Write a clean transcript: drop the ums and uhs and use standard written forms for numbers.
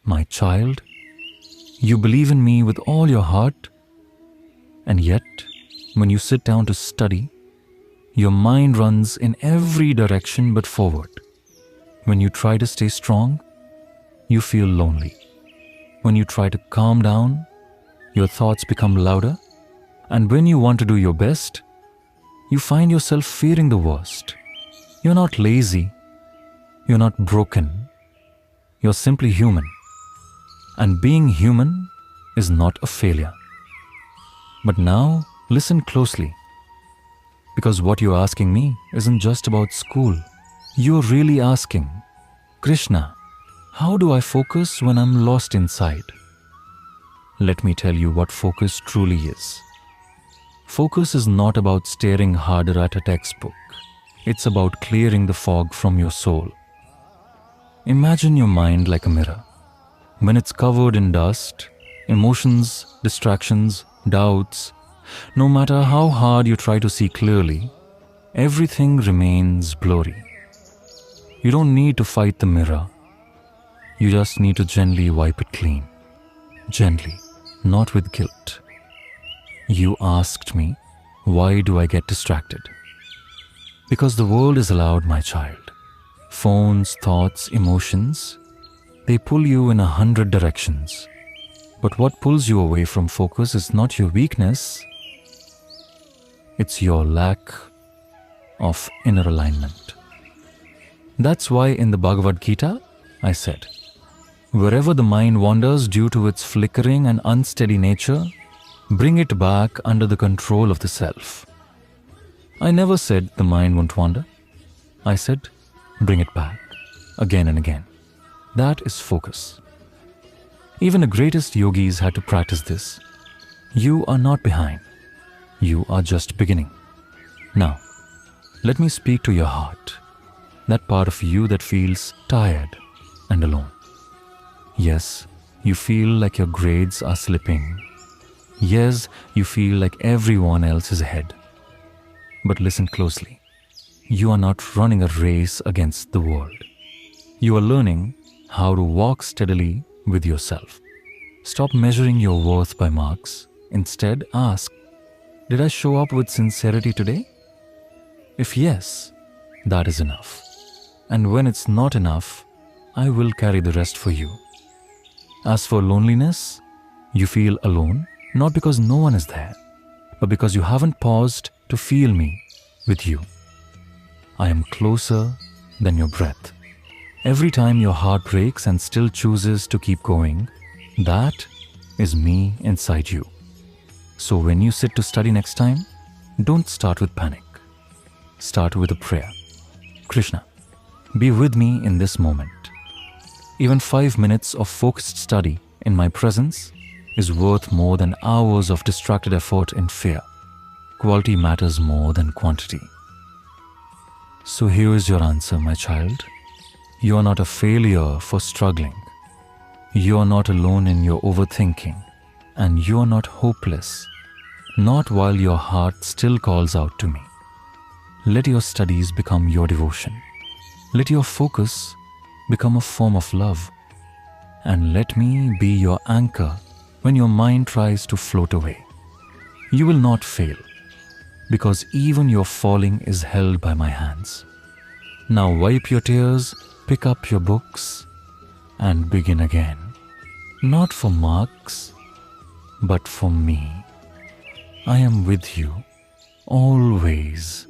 My child, you believe in me with all your heart, and yet, when you sit down to study, your mind runs in every direction but forward. When you try to stay strong, you feel lonely. When you try to calm down, your thoughts become louder. And when you want to do your best, you find yourself fearing the worst. You're not lazy. You're not broken. You're simply human. And being human is not a failure. But now, listen closely. Because what you're asking me isn't just about school. You're really asking, Krishna, how do I focus when I'm lost inside? Let me tell you what focus truly is. Focus is not about staring harder at a textbook. It's about clearing the fog from your soul. Imagine your mind like a mirror. When it's covered in dust, emotions, distractions, doubts, no matter how hard you try to see clearly, everything remains blurry. You don't need to fight the mirror. You just need to gently wipe it clean. Gently, not with guilt. You asked me, why do I get distracted? Because the world is allowed, my child. Phones, thoughts, emotions, they pull you in 100 directions. But what pulls you away from focus is not your weakness, it's your lack of inner alignment. That's why in the Bhagavad Gita, I said, wherever the mind wanders due to its flickering and unsteady nature, bring it back under the control of the self. I never said the mind won't wander. I said, bring it back, again and again. That is focus. Even the greatest yogis had to practice this. You are not behind. You are just beginning. Now, let me speak to your heart, that part of you that feels tired and alone. Yes, you feel like your grades are slipping. Yes, you feel like everyone else is ahead. But listen closely. You are not running a race against the world. You are learning how to walk steadily with yourself. Stop measuring your worth by marks. Instead, ask, did I show up with sincerity today? If yes, that is enough. And when it's not enough, I will carry the rest for you. As for loneliness, you feel alone, not because no one is there, but because you haven't paused to feel me with you. I am closer than your breath. Every time your heart breaks and still chooses to keep going, that is me inside you. So when you sit to study next time, don't start with panic. Start with a prayer. Krishna, be with me in this moment. Even 5 minutes of focused study in my presence is worth more than hours of distracted effort in fear. Quality matters more than quantity. So here is your answer, my child. You are not a failure for struggling. You are not alone in your overthinking, and you are not hopeless, not while your heart still calls out to me. Let your studies become your devotion. Let your focus become a form of love. And let me be your anchor when your mind tries to float away. You will not fail, because even your falling is held by my hands. Now wipe your tears, pick up your books, and begin again. Not for marks, but for me. I am with you, always.